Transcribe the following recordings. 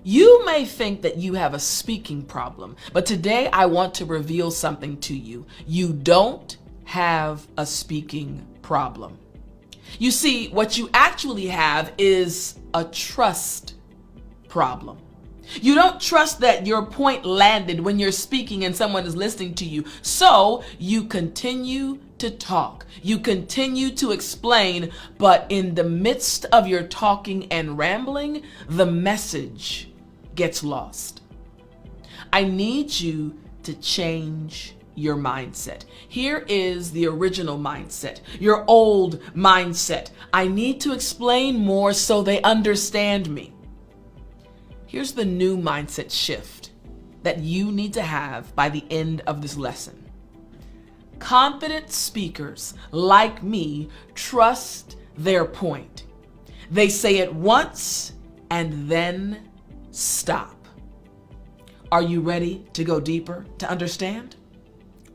You may think that you have a speaking problem, but today I want to reveal something to you. You don't have a speaking problem. You see, what you actually have is a trust problem. You don't trust that your point landed when you're speaking and someone is listening to you. So you continue to talk. You continue to explain, but in the midst of your talking and rambling, the message gets lost. I need you to change your mindset. Here is the original mindset, your old mindset. I need to explain more so they understand me. Here's the new mindset shift that you need to have by the end of this lesson. Confident speakers like me trust their point. They say it once and then stop. Are you ready to go deeper to understand?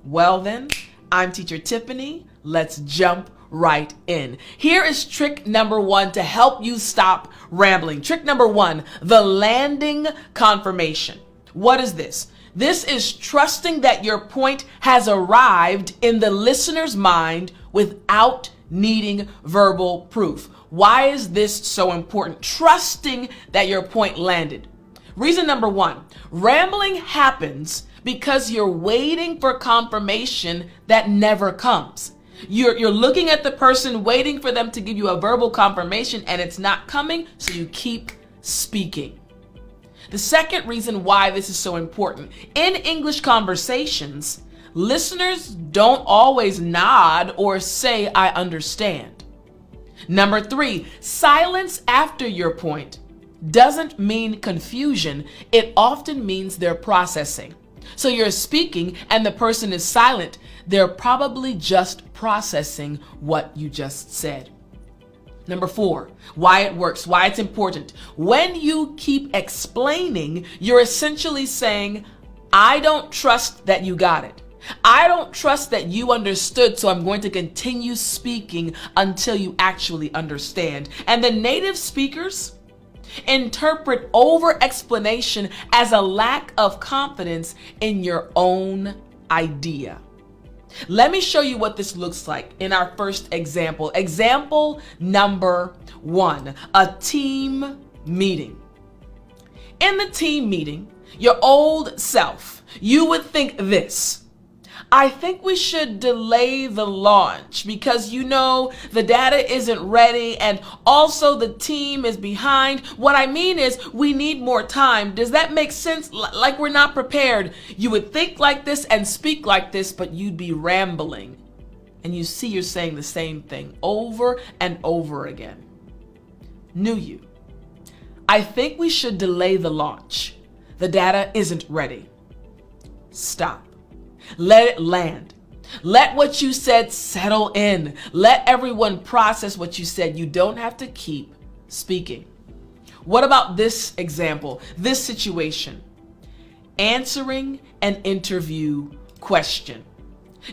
Well then, I'm Teacher Tiffany. Let's jump right in. Here is trick number 1 to help you stop rambling. Trick number 1, the landing confirmation. What is this? This is trusting that your point has arrived in the listener's mind without needing verbal proof. Why is this so important? Trusting that your point landed. Reason number 1, rambling happens because you're waiting for confirmation that never comes. You're looking at the person, waiting for them to give you a verbal confirmation, and it's not coming, so you keep speaking. The second reason why this is so important, in English conversations, listeners don't always nod or say, I understand. Number 3, silence after your point doesn't mean confusion. It often means they're processing. So you're speaking and the person is silent. They're probably just processing what you just said. Number 4, why it works, why it's important. When you keep explaining, you're essentially saying, I don't trust that you got it. I don't trust that you understood, so I'm going to continue speaking until you actually understand. And the native speakers interpret over-explanation as a lack of confidence in your own idea. Let me show you what this looks like in our first example. Example number 1, a team meeting. In the team meeting, your old self, you would think this. I think we should delay the launch because the data isn't ready and also the team is behind. What I mean is we need more time. Does that make sense? Like we're not prepared. You would think like this and speak like this, but you'd be rambling. And you see you're saying the same thing over and over again. New you. I think we should delay the launch. The data isn't ready. Stop. Let it land. Let what you said settle in. Let everyone process what you said. You don't have to keep speaking. What about this example, this situation? Answering an interview question.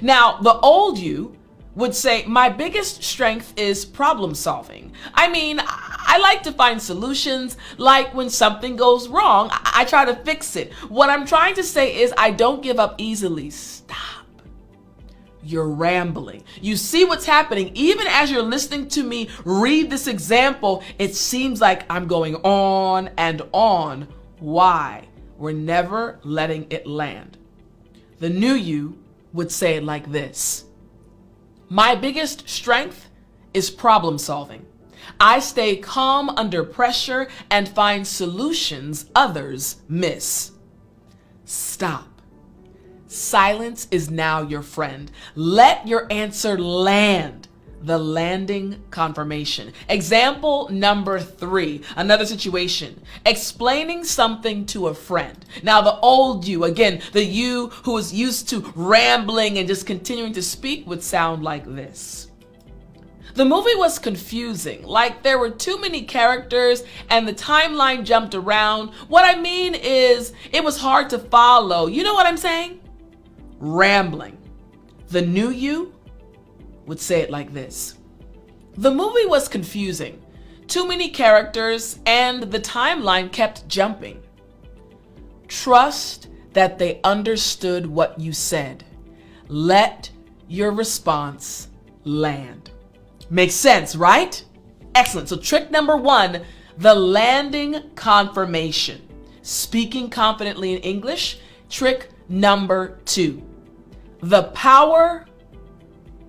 Now, the old you would say, my biggest strength is problem solving. I like to find solutions. Like when something goes wrong, I try to fix it. What I'm trying to say is I don't give up easily. Stop. You're rambling. You see what's happening. Even as you're listening to me read this example, it seems like I'm going on and on. Why? We're never letting it land. The new you would say it like this. My biggest strength is problem solving. I stay calm under pressure and find solutions others miss. Stop. Silence is now your friend. Let your answer land. The landing confirmation. Example number 3, another situation. Explaining something to a friend. Now the old you, again, the you who is used to rambling and just continuing to speak would sound like this. The movie was confusing, like there were too many characters and the timeline jumped around. What I mean is it was hard to follow. You know what I'm saying? Rambling. The new you would say it like this. The movie was confusing. Too many characters and the timeline kept jumping. Trust that they understood what you said. Let your response land. Makes sense, right? Excellent. So trick number 1, the landing confirmation. Speaking confidently in English. Trick number 2, the power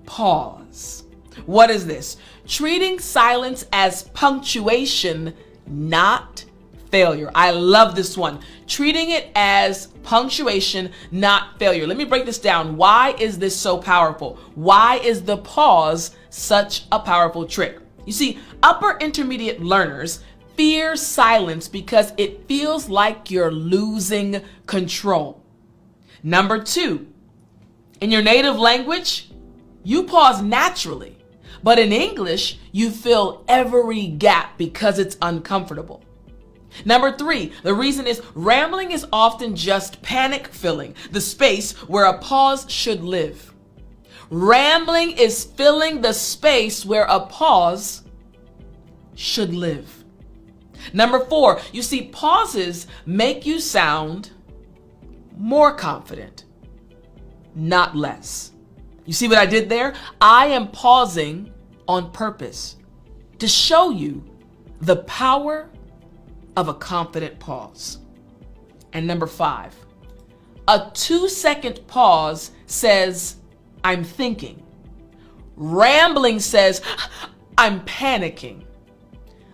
pause. What is this? Treating silence as punctuation, not failure. I love this one. Treating it as punctuation, not failure. Let me break this down. Why is this so powerful? Why is the pause such a powerful trick? You see, upper intermediate learners fear silence because it feels like you're losing control. Number 2, in your native language, you pause naturally, but in English, you fill every gap because it's uncomfortable. Number 3, the reason is rambling is often just panic filling the space where a pause should live. Rambling is filling the space where a pause should live. Number 4, you see, pauses make you sound more confident, not less. You see what I did there? I am pausing on purpose to show you the power of a confident pause. And number 5, a 2-second pause says, I'm thinking. Rambling says, I'm panicking.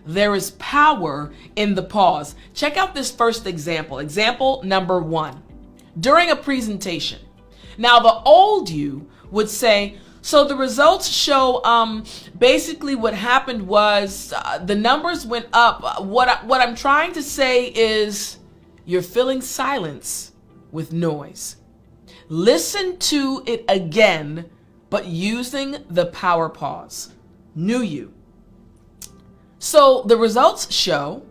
There is power in the pause. Check out this first example. Example number 1. During a presentation. Now, the old you would say, so the results show basically what happened was the numbers went up. What I'm trying to say is you're filling silence with noise. Listen to it again, but using the power pause. New you. So the results show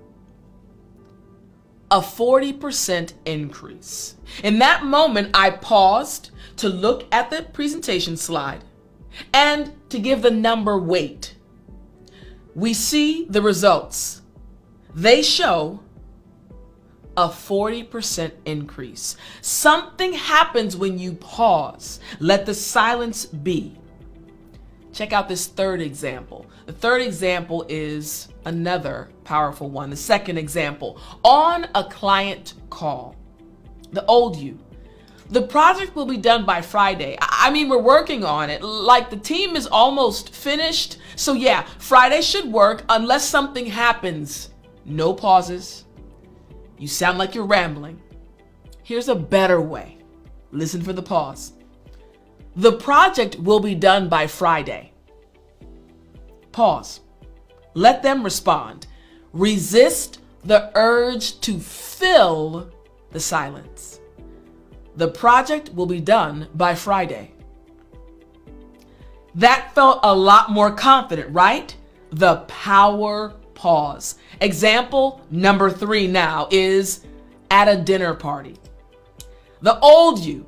a 40% increase. In that moment, I paused to look at the presentation slide and to give the number weight. We see the results. They show a 40% increase. Something happens when you pause. Let the silence be. Check out this third example. The third example is another powerful one. The second example, on a client call. The old you. The project will be done by Friday. I mean, we're working on it. Like the team is almost finished. So yeah, Friday should work unless something happens. No pauses. You sound like you're rambling. Here's a better way. Listen for the pause. The project will be done by Friday. Pause. Let them respond. Resist the urge to fill the silence. The project will be done by Friday. That felt a lot more confident, right? The power pause. Example number 3 now is at a dinner party. The old you.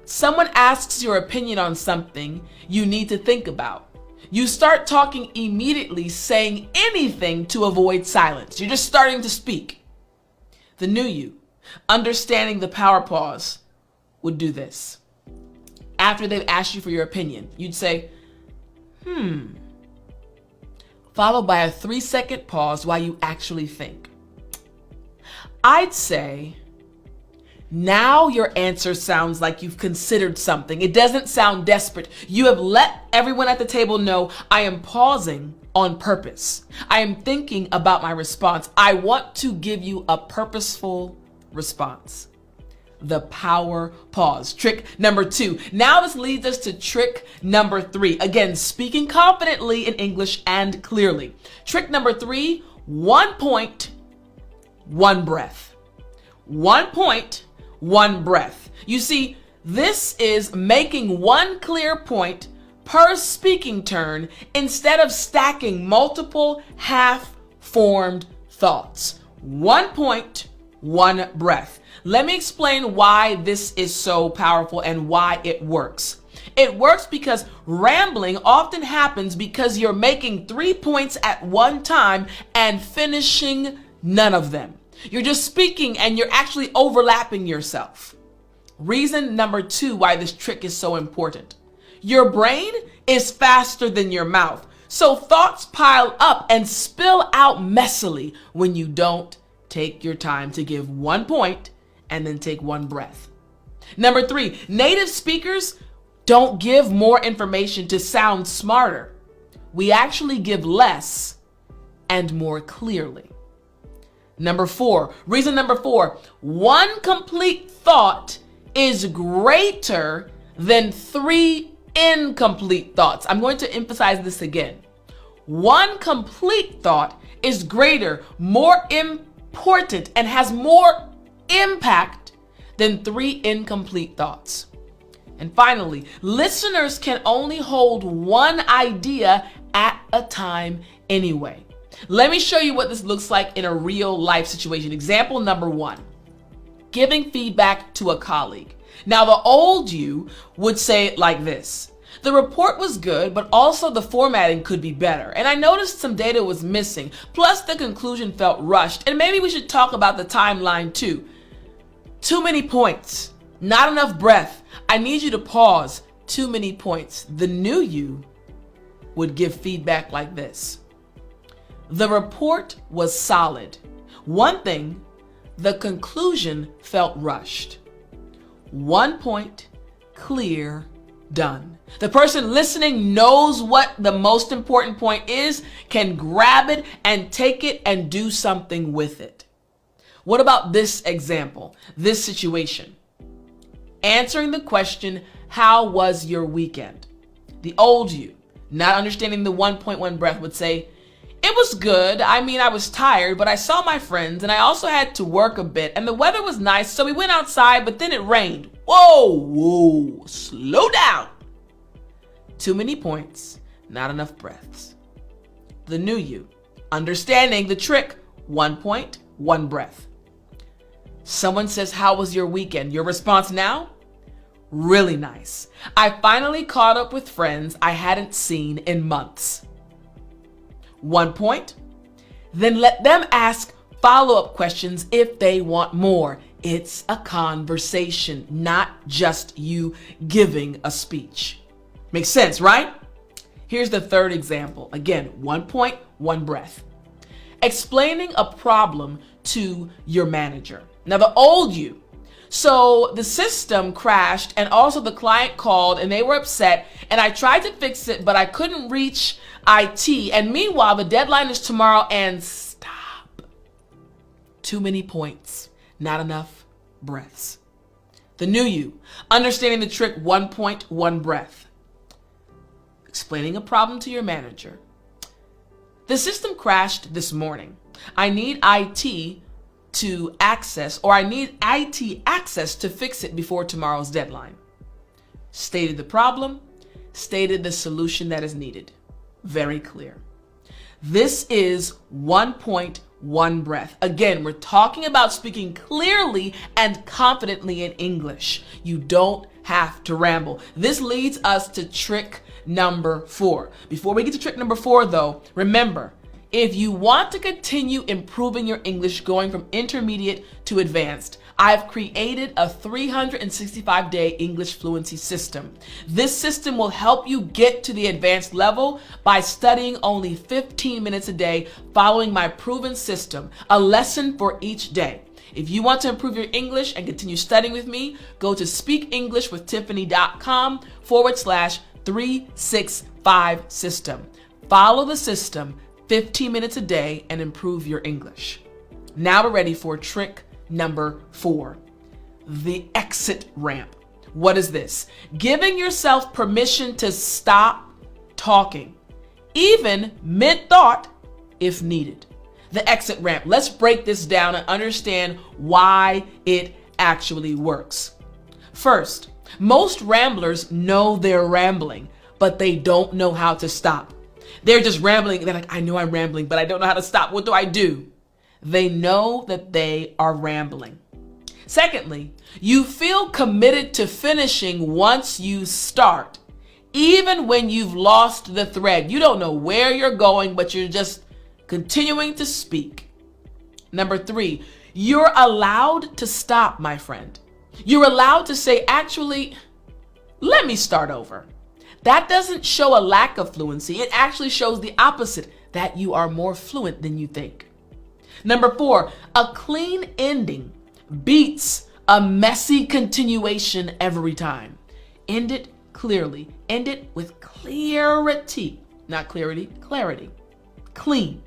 Someone asks your opinion on something you need to think about. You start talking immediately, saying anything to avoid silence. You're just starting to speak. The new you, understanding the power pause, would do this. After they've asked you for your opinion, you'd say, followed by a 3-second pause while you actually think. I'd say, now your answer sounds like you've considered something. It doesn't sound desperate. You have let everyone at the table know I am pausing on purpose. I am thinking about my response. I want to give you a purposeful response. The power pause. Trick number 2. Now this leads us to trick number 3. Again, speaking confidently in English and clearly. Trick number 3, 1 point, 1 breath. 1 point, 1 breath. You see, this is making one clear point per speaking turn instead of stacking multiple half-formed thoughts. 1 point, 1 breath. Let me explain why this is so powerful and why it works. It works because rambling often happens because you're making 3 points at one time and finishing none of them. You're just speaking and you're actually overlapping yourself. Reason number 2 why this trick is so important. Your brain is faster than your mouth, so thoughts pile up and spill out messily when you don't take your time to give one point and then take one breath. Number 3, native speakers don't give more information to sound smarter. We actually give less and more clearly. Reason number 4, one complete thought is greater than 3 incomplete thoughts. I'm going to emphasize this again. One complete thought is greater, more important, and has more impact than 3 incomplete thoughts. And finally, listeners can only hold one idea at a time anyway. Let me show you what this looks like in a real life situation. Example number 1, giving feedback to a colleague. Now, the old you would say it like this. The report was good, but also the formatting could be better. And I noticed some data was missing. Plus, the conclusion felt rushed. And maybe we should talk about the timeline too. Too many points. Not enough breath. I need you to pause. Too many points. The new you would give feedback like this. The report was solid. One thing, the conclusion felt rushed. 1 point, clear, done. The person listening knows what the most important point is, can grab it and take it and do something with it. What about this example, this situation? Answering the question, how was your weekend? The old you, not understanding the 1.1 breath, would say, it was good. I mean, I was tired, but I saw my friends and I also had to work a bit and the weather was nice, so we went outside, but then it rained. Whoa, slow down. Too many points, not enough breaths. The new you, understanding the trick, 1 point, 1 breath. Someone says, how was your weekend? Your response now? Really nice. I finally caught up with friends I hadn't seen in months. 1 point. Then let them ask follow-up questions if they want more. It's a conversation, not just you giving a speech. Makes sense, right? Here's the third example. Again, 1 point, 1 breath. Explaining a problem to your manager. Now, the old you. So the system crashed and also the client called and they were upset and I tried to fix it, but I couldn't reach IT. And meanwhile, the deadline is tomorrow and stop. Too many points, not enough breaths. The new you, understanding the trick, 1 point, 1 breath. Explaining a problem to your manager. The system crashed this morning. I need IT to access, or I need IT access to fix it before tomorrow's deadline. Stated the problem, stated the solution that is needed. Very clear. This is 1 point, 1 breath. Again, we're talking about speaking clearly and confidently in English. You don't have to ramble. This leads us to trick number 4. Before we get to trick number 4 though, remember, if you want to continue improving your English going from intermediate to advanced, I've created a 365-day English fluency system. This system will help you get to the advanced level by studying only 15 minutes a day, following my proven system, a lesson for each day. If you want to improve your English and continue studying with me, go to speakenglishwithtiffany.com/365 system. Follow the system 15 minutes a day and improve your English. Now we're ready for trick number 4, the exit ramp. What is this? Giving yourself permission to stop talking, even mid-thought if needed. The exit ramp. Let's break this down and understand why it actually works. First, most ramblers know they're rambling, but they don't know how to stop. They're just rambling. They're like, I know I'm rambling, but I don't know how to stop. What do I do? They know that they are rambling. Secondly, you feel committed to finishing once you start, even when you've lost the thread. You don't know where you're going, but you're just continuing to speak. Number 3, You're allowed to stop, my friend. You're allowed to say, actually, let me start over. That doesn't show a lack of fluency. It actually shows the opposite, that you are more fluent than you think. Number 4, a clean ending beats a messy continuation every time. End it clearly. End it with clarity. Not clarity, clarity. Clean.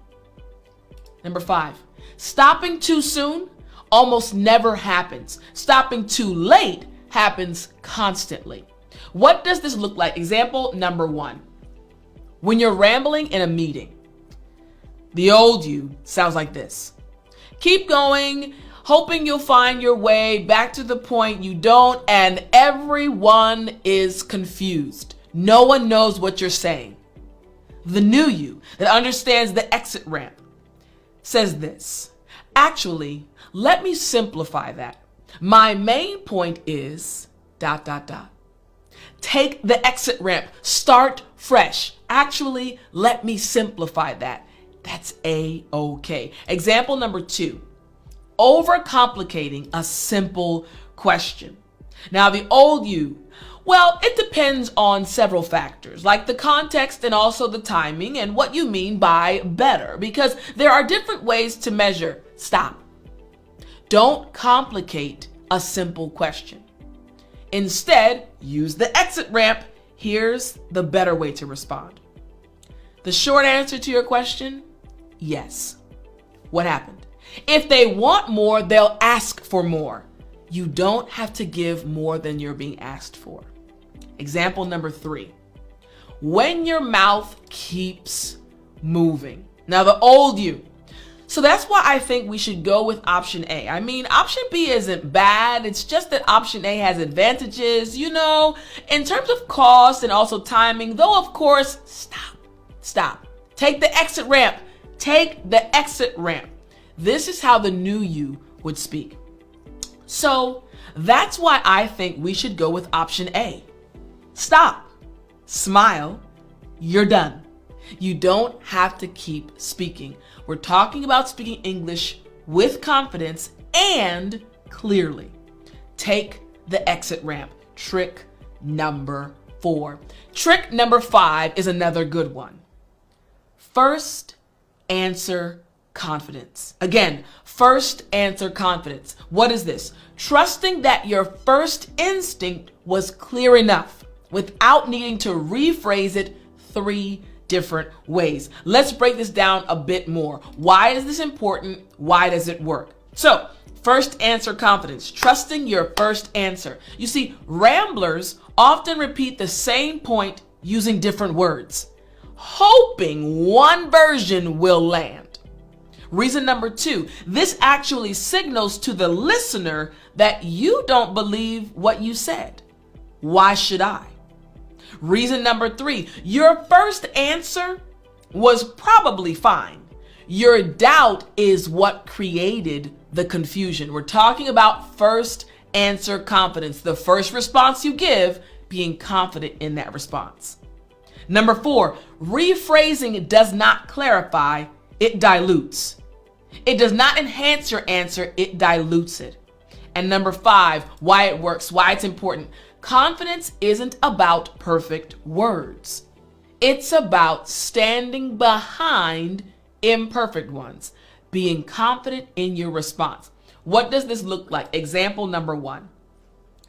Number 5, stopping too soon almost never happens. Stopping too late happens constantly. What does this look like? Example number 1. When you're rambling in a meeting, the old you sounds like this. Keep going, hoping you'll find your way back to the point you don't, and everyone is confused. No one knows what you're saying. The new you that understands the exit ramp says this. Actually, let me simplify that. My main point is ... Take the exit ramp. Start fresh. Actually, let me simplify that. That's A-okay. Example number 2. Overcomplicating a simple question. Now, the old you, well, it depends on several factors, like the context and also the timing and what you mean by better, because there are different ways to measure stop. Don't complicate a simple question. Instead, use the exit ramp. Here's the better way to respond. The short answer to your question, yes. What happened? If they want more, they'll ask for more. You don't have to give more than you're being asked for. Example number 3. When your mouth keeps moving. Now, the old you. So that's why I think we should go with option A. I mean, option B isn't bad. It's just that option A has advantages, in terms of cost and also timing. Though, of course, stop. Take the exit ramp. Take the exit ramp. This is how the new you would speak. So that's why I think we should go with option A. Stop. Smile. You're done. You don't have to keep speaking. We're talking about speaking English with confidence and clearly. Take the exit ramp. Trick number 4. Trick number 5 is another good one. First, answer confidence. Again, first answer confidence. What is this? Trusting that your first instinct was clear enough without needing to rephrase it 3 different ways. Let's break this down a bit more. Why is this important? Why does it work? So, first answer confidence, trusting your first answer. You see, ramblers often repeat the same point using different words, hoping one version will land. Reason number 2, this actually signals to the listener that you don't believe what you said. Why should I? Reason number 3, your first answer was probably fine. Your doubt is what created the confusion. We're talking about first answer confidence, the first response you give, being confident in that response. Number 4, rephrasing does not clarify, it dilutes. It does not enhance your answer, it dilutes it. And number 5, why it works, why it's important. Confidence isn't about perfect words. It's about standing behind imperfect ones, being confident in your response. What does this look like? Example number 1,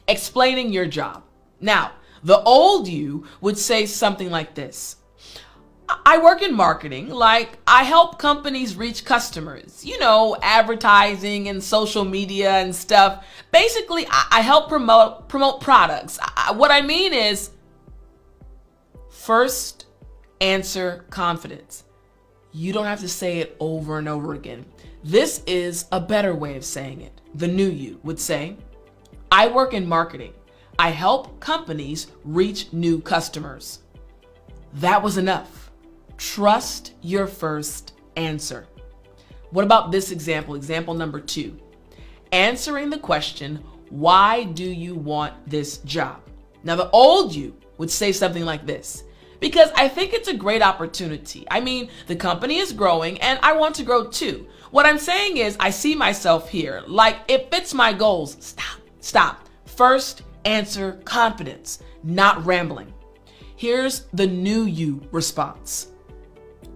explaining your job. Now, the old you would say something like this. I work in marketing, like I help companies reach customers, advertising and social media and stuff. Basically, I help promote products. What I mean is, first answer confidence. You don't have to say it over and over again. This is a better way of saying it. The new you would say, I work in marketing. I help companies reach new customers. That was enough. Trust your first answer. What about this example? Example number 2. Answering the question, why do you want this job? Now, the old you would say something like this. Because I think it's a great opportunity. I mean, the company is growing and I want to grow too. What I'm saying is I see myself here. Like, it fits my goals. Stop. First, answer confidence, not rambling. Here's the new you response.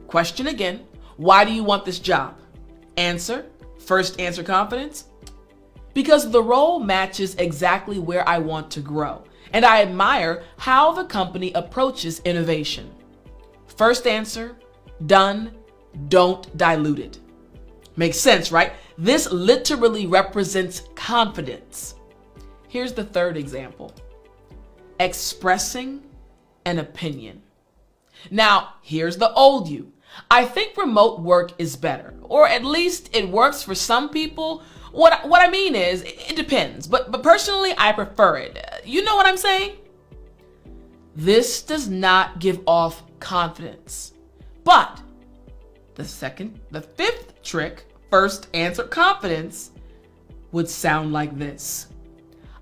Question again. Why do you want this job? Answer. First, answer confidence. Because the role matches exactly where I want to grow, and I admire how the company approaches innovation. First answer, done, don't dilute it. Makes sense, right? This literally represents confidence. Here's the third example. Expressing an opinion. Now, here's the old you. I think remote work is better, or at least it works for some people. What I mean is, it depends, but personally, I prefer it. You know what I'm saying? This does not give off confidence. But the fifth trick, first answer confidence, would sound like this.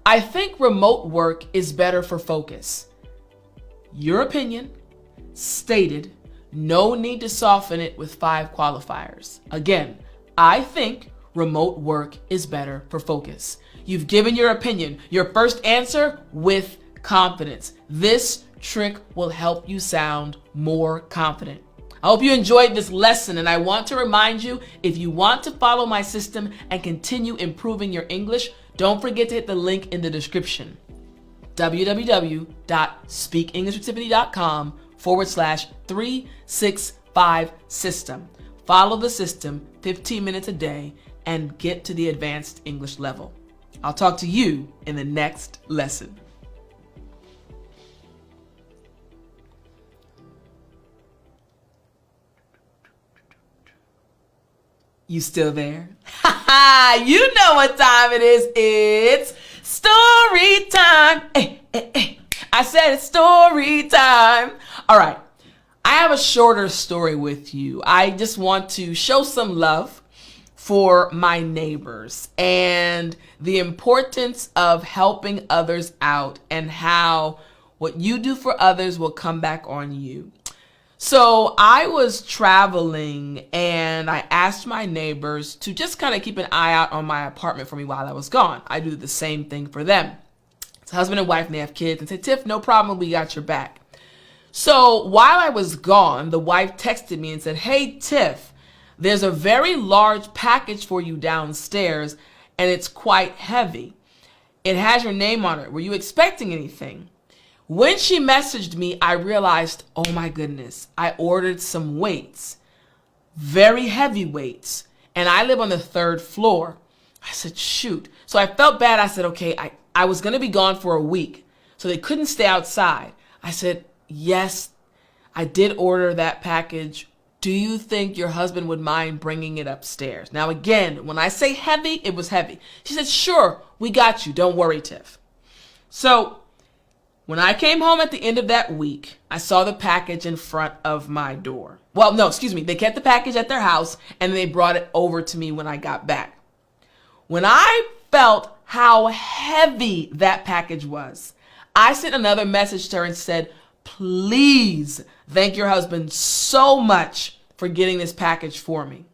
I think remote work is better for focus. Your opinion, stated, no need to soften it with 5 qualifiers. Again, I think remote work is better for focus. You've given your opinion, your first answer with confidence. This trick will help you sound more confident. I hope you enjoyed this lesson, and I want to remind you, if you want to follow my system and continue improving your English, don't forget to hit the link in the description. www.speakenglishwithtiffany.com/365 system. Follow the system 15 minutes a day and get to the advanced English level. I'll talk to you in the next lesson. You still there? You know what time it is. It's story time. Hey. I said it's story time. All right. I have a shorter story with you. I just want to show some love for my neighbors and the importance of helping others out and how what you do for others will come back on you. So I was traveling and I asked my neighbors to just kind of keep an eye out on my apartment for me while I was gone. I do the same thing for them. It's husband and wife and they have kids, and say, Tiff, no problem, we got your back. So while I was gone, the wife texted me and said, hey, Tiff, there's a very large package for you downstairs and it's quite heavy. It has your name on it. Were you expecting anything? When she messaged me, I realized, oh my goodness, I ordered some weights, very heavy weights, and I live on the 3rd floor. I said, shoot. So I felt bad. I said, okay, I was going to be gone for a week, so they couldn't stay outside. I said, yes, I did order that package. Do you think your husband would mind bringing it upstairs? Now, again, when I say heavy, it was heavy. She said, sure, we got you. Don't worry, Tiff. So when I came home at the end of that week, I saw the package in front of my door. Well, no, excuse me. They kept the package at their house and they brought it over to me when I got back. When I felt how heavy that package was, I sent another message to her and said, please thank your husband so much for getting this package for me.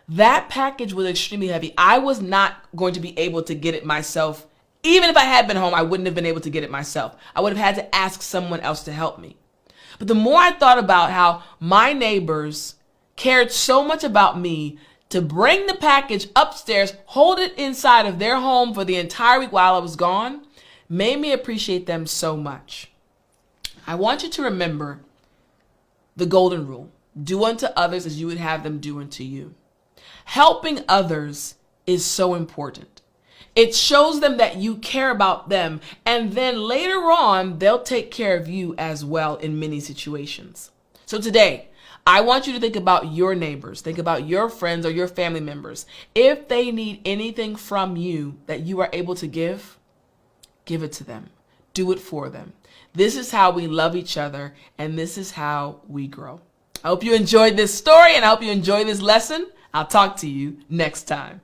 That package was extremely heavy. I was not going to be able to get it myself. Even if I had been home, I wouldn't have been able to get it myself. I would have had to ask someone else to help me. But the more I thought about how my neighbors cared so much about me to bring the package upstairs, hold it inside of their home for the entire week while I was gone, made me appreciate them so much. I want you to remember the golden rule. Do unto others as you would have them do unto you. Helping others is so important. It shows them that you care about them, and then later on, they'll take care of you as well in many situations. So today, I want you to think about your neighbors, think about your friends or your family members. If they need anything from you that you are able to give it to them. Do it for them. This is how we love each other, and this is how we grow. I hope you enjoyed this story, and I hope you enjoyed this lesson. I'll talk to you next time.